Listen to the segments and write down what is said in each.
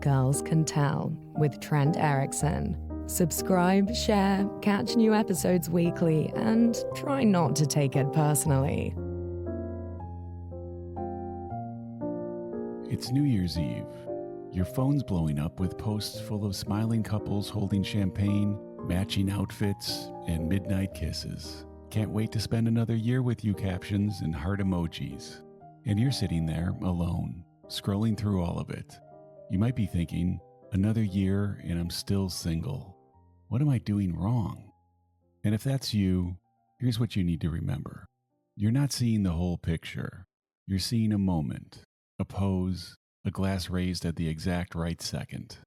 Girls Can Tell with Trent Erickson. Subscribe, share, catch new episodes weekly, and try not to take it personally. It's New Year's Eve. Your phone's blowing up with posts full of smiling couples holding champagne, matching outfits, and midnight kisses. Can't wait to spend another year with you captions and heart emojis. And you're sitting there alone, scrolling through all of it. You might be thinking, another year and I'm still single. What am I doing wrong? And if that's you, here's what you need to remember. You're not seeing the whole picture. You're seeing a moment, a pose, a glass raised at the exact right second.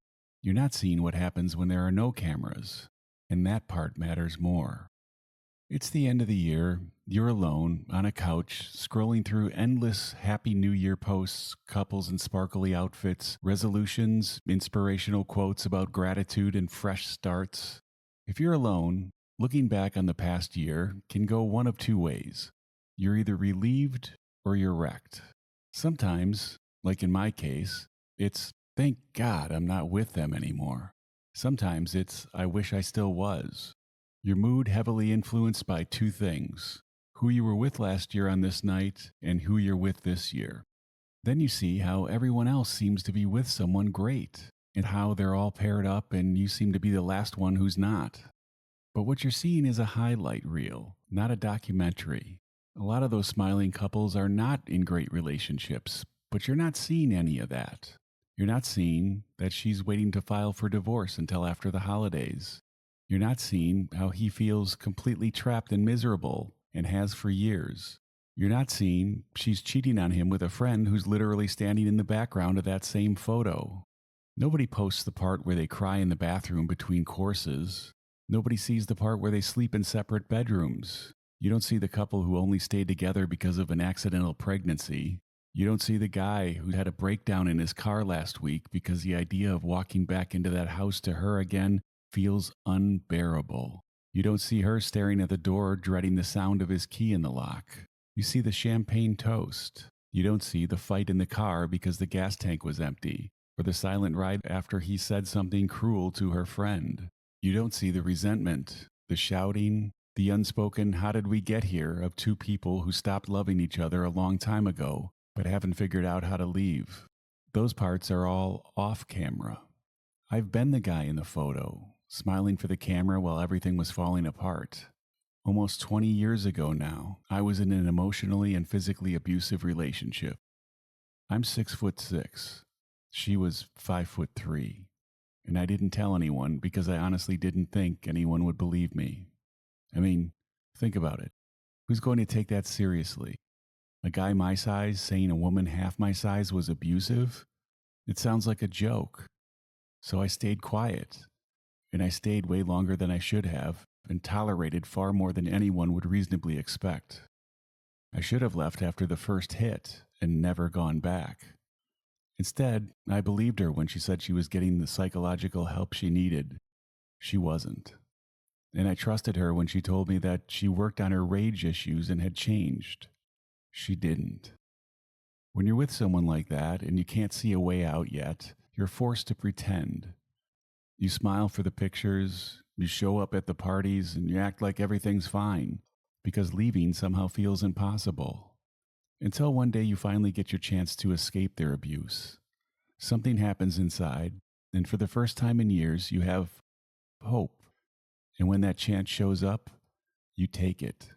You're not seeing what happens when there are no cameras, and that part matters more. It's the end of the year, you're alone, on a couch, scrolling through endless Happy New Year posts, couples in sparkly outfits, resolutions, inspirational quotes about gratitude and fresh starts. If you're alone, looking back on the past year can go one of two ways. You're either relieved or you're wrecked. Sometimes, like in my case, it's, thank God I'm not with them anymore. Sometimes it's, I wish I still was. Your mood heavily influenced by two things: who you were with last year on this night and who you're with this year. Then you see how everyone else seems to be with someone great, and how they're all paired up and you seem to be the last one who's not. But what you're seeing is a highlight reel, not a documentary. A lot of those smiling couples are not in great relationships, but you're not seeing any of that. You're not seeing that she's waiting to file for divorce until after the holidays. You're not seeing how he feels completely trapped and miserable and has for years. You're not seeing she's cheating on him with a friend who's literally standing in the background of that same photo. Nobody posts the part where they cry in the bathroom between courses. Nobody sees the part where they sleep in separate bedrooms. You don't see the couple who only stayed together because of an accidental pregnancy. You don't see the guy who had a breakdown in his car last week because the idea of walking back into that house to her again feels unbearable. You don't see her staring at the door, dreading the sound of his key in the lock. You see the champagne toast. You don't see the fight in the car because the gas tank was empty, or the silent ride after he said something cruel to her friend. You don't see the resentment, the shouting, the unspoken "how did we get here" of two people who stopped loving each other a long time ago, but haven't figured out how to leave. Those parts are all off camera. I've been the guy in the photo, smiling for the camera while everything was falling apart. Almost 20 years ago now, I was in an emotionally and physically abusive relationship. I'm 6'6". She was 5'3". And I didn't tell anyone because I honestly didn't think anyone would believe me. I mean, think about it. Who's going to take that seriously? A guy my size saying a woman half my size was abusive? It sounds like a joke. So I stayed quiet. And I stayed way longer than I should have, and tolerated far more than anyone would reasonably expect. I should have left after the first hit and never gone back. Instead, I believed her when she said she was getting the psychological help she needed. She wasn't. And I trusted her when she told me that she worked on her rage issues and had changed. She didn't. When you're with someone like that and you can't see a way out yet, you're forced to pretend. You smile for the pictures, you show up at the parties, and you act like everything's fine, because leaving somehow feels impossible. Until one day you finally get your chance to escape their abuse. Something happens inside, and for the first time in years, you have hope. And when that chance shows up, you take it.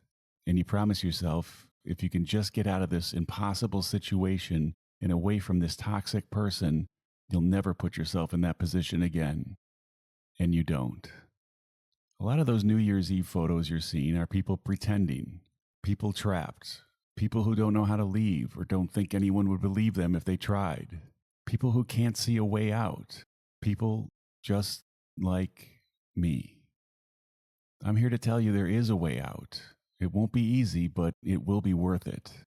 And you promise yourself, if you can just get out of this impossible situation and away from this toxic person, you'll never put yourself in that position again. And you don't. A lot of those New Year's Eve photos you're seeing are people pretending, people trapped, people who don't know how to leave or don't think anyone would believe them if they tried, people who can't see a way out, people just like me. I'm here to tell you there is a way out. It won't be easy, but it will be worth it.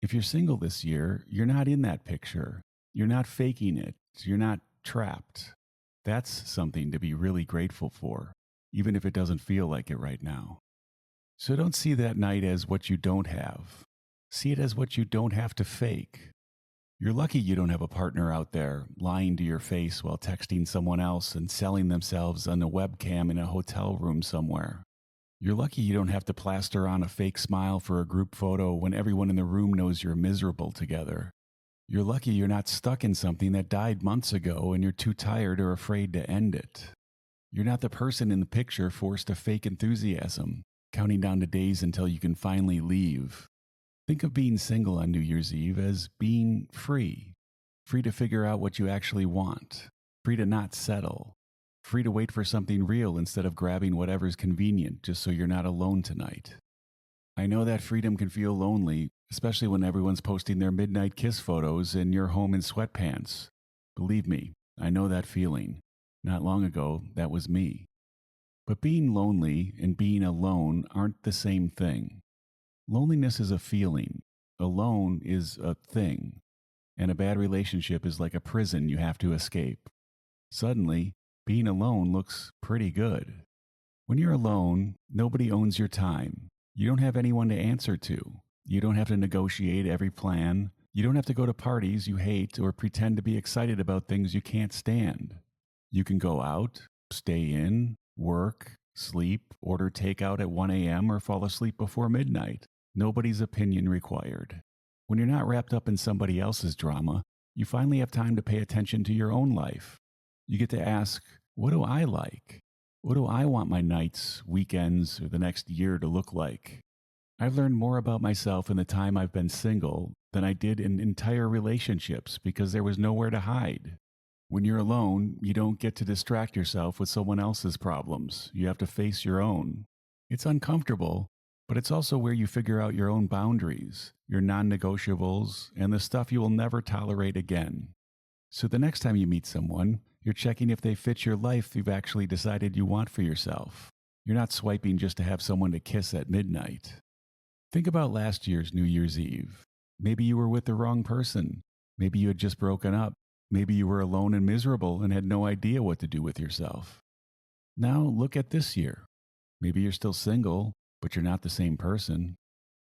If you're single this year, you're not in that picture. You're not faking it. You're not trapped. That's something to be really grateful for, even if it doesn't feel like it right now. So don't see that night as what you don't have. See it as what you don't have to fake. You're lucky you don't have a partner out there lying to your face while texting someone else and selling themselves on a webcam in a hotel room somewhere. You're lucky you don't have to plaster on a fake smile for a group photo when everyone in the room knows you're miserable together. You're lucky you're not stuck in something that died months ago and you're too tired or afraid to end it. You're not the person in the picture forced to fake enthusiasm, counting down the days until you can finally leave. Think of being single on New Year's Eve as being free. Free to figure out what you actually want. Free to not settle. Free to wait for something real instead of grabbing whatever's convenient just so you're not alone tonight. I know that freedom can feel lonely, especially when everyone's posting their midnight kiss photos and you're home in sweatpants. Believe me, I know that feeling. Not long ago, that was me. But being lonely and being alone aren't the same thing. Loneliness is a feeling. Alone is a thing. And a bad relationship is like a prison you have to escape. Suddenly, being alone looks pretty good. When you're alone, nobody owns your time. You don't have anyone to answer to. You don't have to negotiate every plan. You don't have to go to parties you hate or pretend to be excited about things you can't stand. You can go out, stay in, work, sleep, order takeout at 1 a.m. or fall asleep before midnight. Nobody's opinion required. When you're not wrapped up in somebody else's drama, you finally have time to pay attention to your own life. You get to ask, what do I like? What do I want my nights, weekends, or the next year to look like? I've learned more about myself in the time I've been single than I did in entire relationships because there was nowhere to hide. When you're alone, you don't get to distract yourself with someone else's problems. You have to face your own. It's uncomfortable, but it's also where you figure out your own boundaries, your non-negotiables, and the stuff you will never tolerate again. So the next time you meet someone, you're checking if they fit your life you've actually decided you want for yourself. You're not swiping just to have someone to kiss at midnight. Think about last year's New Year's Eve. Maybe you were with the wrong person. Maybe you had just broken up. Maybe you were alone and miserable and had no idea what to do with yourself. Now look at this year. Maybe you're still single, but you're not the same person.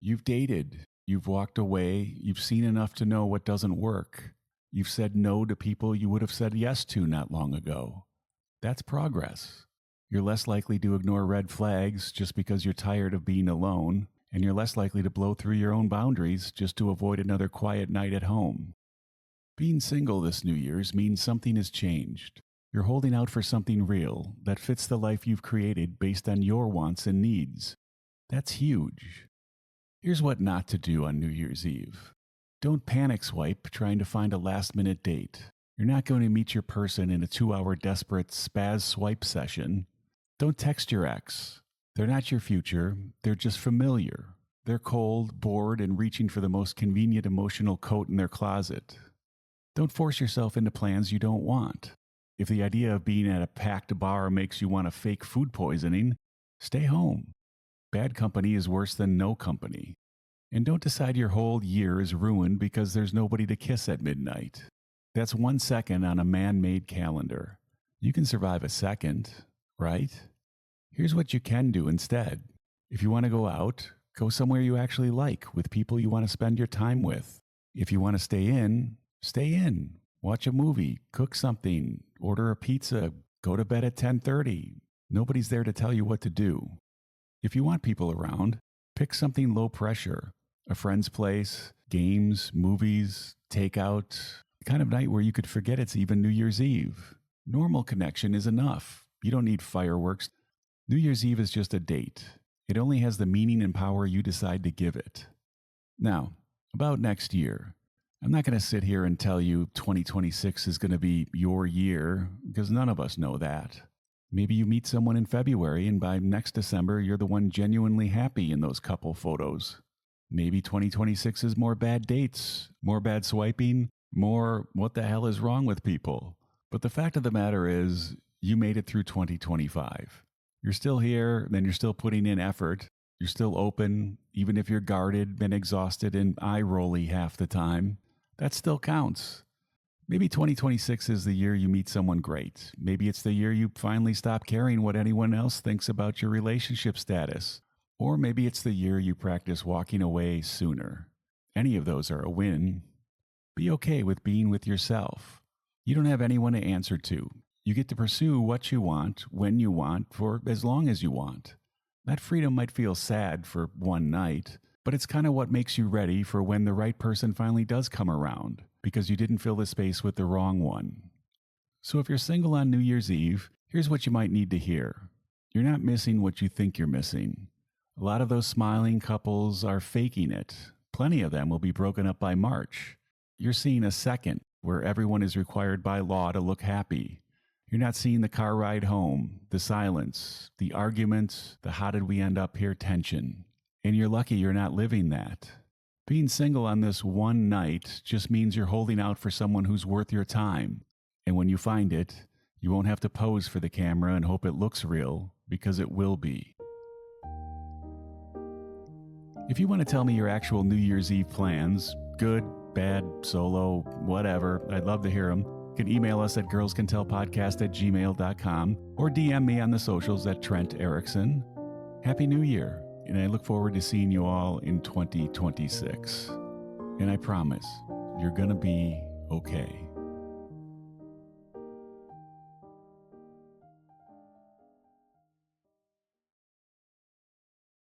You've dated. You've walked away. You've seen enough to know what doesn't work. You've said no to people you would have said yes to not long ago. That's progress. You're less likely to ignore red flags just because you're tired of being alone, and you're less likely to blow through your own boundaries just to avoid another quiet night at home. Being single this New Year's means something has changed. You're holding out for something real that fits the life you've created based on your wants and needs. That's huge. Here's what not to do on New Year's Eve. Don't panic swipe trying to find a last-minute date. You're not going to meet your person in a 2-hour desperate spaz swipe session. Don't text your ex. They're not your future. They're just familiar. They're cold, bored, and reaching for the most convenient emotional coat in their closet. Don't force yourself into plans you don't want. If the idea of being at a packed bar makes you want to fake food poisoning, stay home. Bad company is worse than no company. And don't decide your whole year is ruined because there's nobody to kiss at midnight. That's 1 second on a man-made calendar. You can survive a second, right? Here's what you can do instead. If you want to go out, go somewhere you actually like with people you want to spend your time with. If you want to stay in, stay in. Watch a movie, cook something, order a pizza, go to bed at 10:30. Nobody's there to tell you what to do. If you want people around, pick something low pressure. A friend's place, games, movies, takeout, the kind of night where you could forget it's even New Year's Eve. Normal connection is enough. You don't need fireworks. New Year's Eve is just a date. It only has the meaning and power you decide to give it. Now, about next year. I'm not going to sit here and tell you 2026 is going to be your year, because none of us know that. Maybe you meet someone in February and by next December, you're the one genuinely happy in those couple photos. Maybe 2026 is more bad dates, more bad swiping, more what the hell is wrong with people. But the fact of the matter is, you made it through 2025. You're still here, and you're still putting in effort. You're still open, even if you're guarded and exhausted and eye-rolly half the time. That still counts. Maybe 2026 is the year you meet someone great. Maybe it's the year you finally stop caring what anyone else thinks about your relationship status. Or maybe it's the year you practice walking away sooner. Any of those are a win. Be okay with being with yourself. You don't have anyone to answer to. You get to pursue what you want, when you want, for as long as you want. That freedom might feel sad for one night, but it's kind of what makes you ready for when the right person finally does come around, because you didn't fill the space with the wrong one. So if you're single on New Year's Eve, here's what you might need to hear. You're not missing what you think you're missing. A lot of those smiling couples are faking it. Plenty of them will be broken up by March. You're seeing a second where everyone is required by law to look happy. You're not seeing the car ride home, the silence, the arguments, the how did we end up here tension. And you're lucky you're not living that. Being single on this one night just means you're holding out for someone who's worth your time. And when you find it, you won't have to pose for the camera and hope it looks real, because it will be. If you want to tell me your actual New Year's Eve plans, good, bad, solo, whatever, I'd love to hear them. You can email us at girlscantellepodcast@gmail.com or DM me on the socials at Trent Erickson. Happy New Year, and I look forward to seeing you all in 2026. And I promise, you're going to be okay.